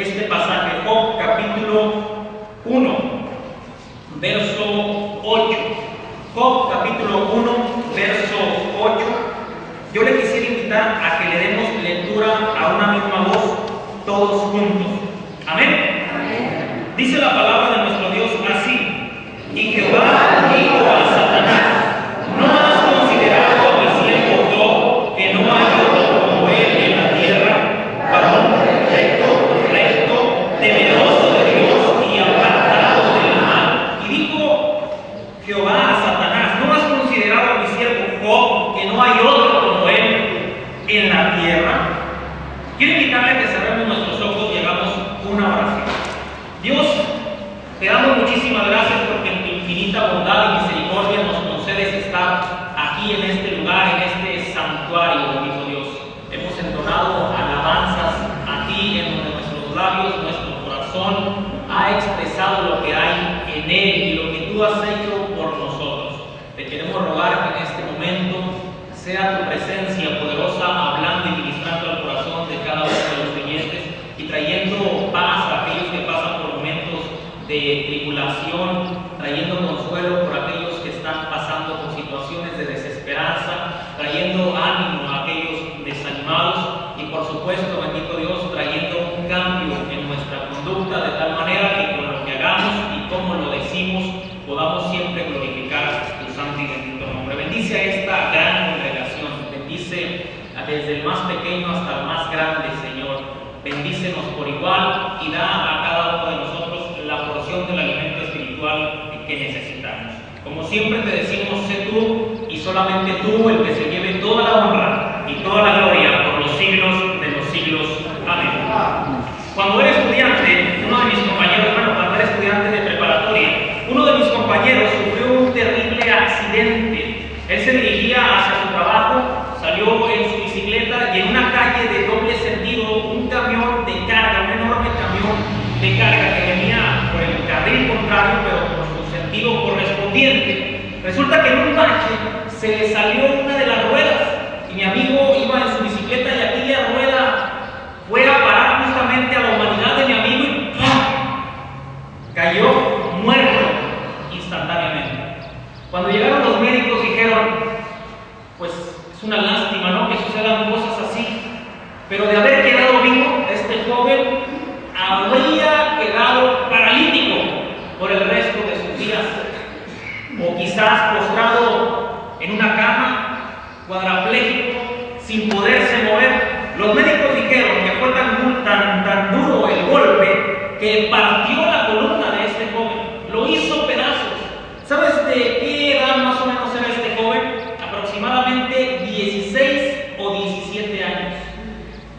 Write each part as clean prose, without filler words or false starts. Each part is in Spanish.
este pasaje, Job capítulo 1, verso 8. Job capítulo 1, verso 8. Yo le quisiera invitar a que le demos lectura a una misma voz, todos juntos. Amén. Amén. Dice la palabra de nuestro Dios así: y Jehová dijo a Satanás: ¿no has considerado a mi siervo Job, que no hay otro como él en la tierra, varón recto, temeroso de Dios y apartado del mal? Y dijo Jehová a Satanás: ¿no has considerado a mi siervo Job, que no hay otro como él en la tierra? Quiero invitarle a que cerremos nuestros ojos y hagamos una oración. Dios, te damos muchísimas gracias porque en tu infinita bondad y misericordia nos concedes estar aquí en este lugar, en este santuario, bendito Dios. Hemos entonado alabanzas a ti en donde nuestros labios, nuestro corazón ha expresado lo que hay en él y lo que tú has hecho por nosotros. Te queremos rogar que en este momento sea tu presencia poderosa hablando y ministrando al corazón de cada uno de los creyentes y trayendo paz a aquellos que pasan por momentos de tribulación, trayendo consuelo por aquellos que están pasando por situaciones de desesperanza, trayendo ánimo a aquellos desanimados y por supuesto, bendito Dios, trayendo un cambio en nuestra conducta de tal manera que con lo que hagamos y cómo lo decimos podamos siempre glorificar tu santo y bendito nombre. Bendice a esta gran congregación, bendice desde el más pequeño hasta el más grande, Señor. Bendícenos por igual y da a cada uno de nosotros la porción del alimento espiritual que necesitamos. Como siempre te decimos, sé tú y solamente tú el que se lleve toda la honra y toda la gloria por los siglos de los siglos. Amén. Cuando era estudiante, cuando era estudiante de preparatoria, uno de mis compañeros sufrió un terrible accidente. Él se dirigía hacia su trabajo, salió en su bicicleta y en una calle de doble sentido, un camión de carga, un enorme camión de carga que venía por el carril contrario, pero por su sentido correspondiente. Resulta que en un bache se le salió una de las ruedas y mi amigo iba en su bicicleta y aquella rueda fue a parar justamente a la humanidad de mi amigo y ¡pum!, cayó muerto instantáneamente. Cuando llegaron los médicos dijeron: pues es una lástima, ¿no?, que sucedan cosas así, pero de haber quedado vivo, este joven habría quedado paralítico por el resto de sus días, o quizás postrado en una cama, cuadrapléjico, sin poderse mover. Los médicos dijeron que fue tan duro el golpe que partió la columna de este joven, lo hizo pedazos. ¿Sabes de qué edad más o menos era este joven? Aproximadamente 16 o 17 años.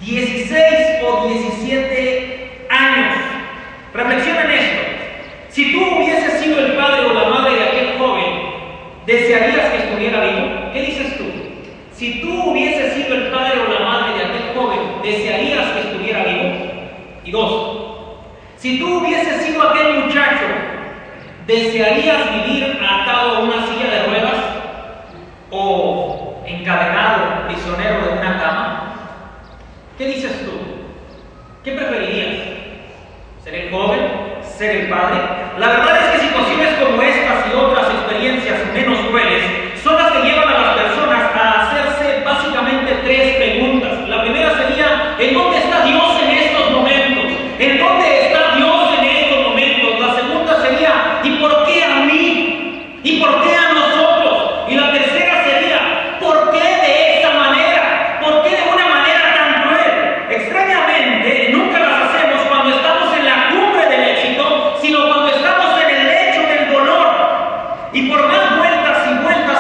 16 o 17 años. Reflexiona en esto. Si tú hubieses sido el padre o la madre de aquel joven, ¿desearías que estuviera vivo? ¿Qué dices tú? Si tú hubieses sido el padre o la madre de aquel joven, ¿desearías que estuviera vivo? Y dos, si tú hubieses sido aquel muchacho, ¿desearías vivir atado a una silla de ruedas o encadenado, prisionero de una cama? ¿Qué dices tú? ¿Qué preferirías? ¿Ser el joven? ¿Ser el padre? La verdad es que situaciones como estas y otras experiencias menos crueles son las que llevan a las personas a hacerse básicamente tres preguntas. La primera sería: ¿en dónde está Dios en estos momentos? ¿En dónde está Dios en estos momentos? La segunda sería: ¿y por qué a mí? ¿Y por qué a nosotros? Y la tercera sería: ¿por qué de esta manera? ¿Por qué de una manera tan cruel? Extrañamente, nunca las hacemos cuando estamos en la cumbre del éxito, sino cuando estamos en el lecho del dolor. Y por más vueltas y vueltas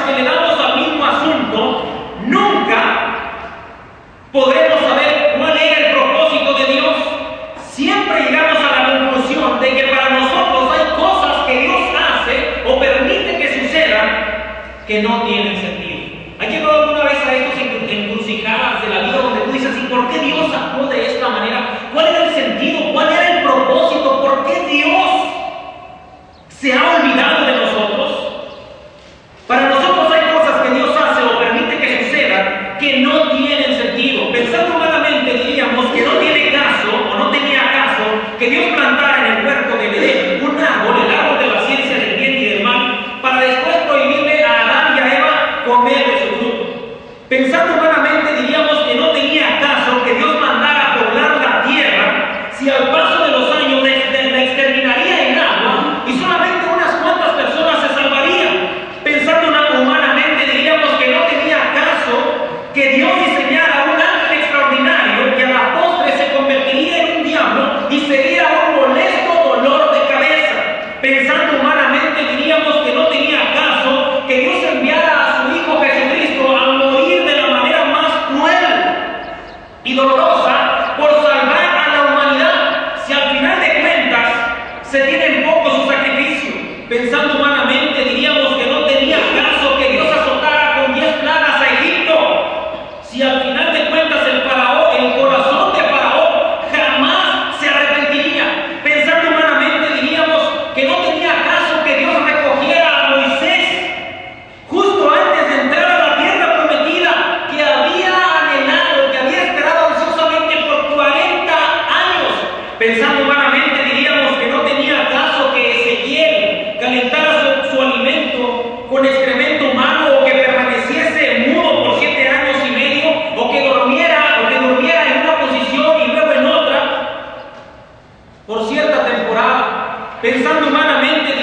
Pensando humanamente diríamos que no tenía caso que Ezequiel calentara su alimento con excremento humano, o que permaneciese mudo por 7 años y medio, o que durmiera en una posición y luego en otra por cierta temporada. Pensando humanamente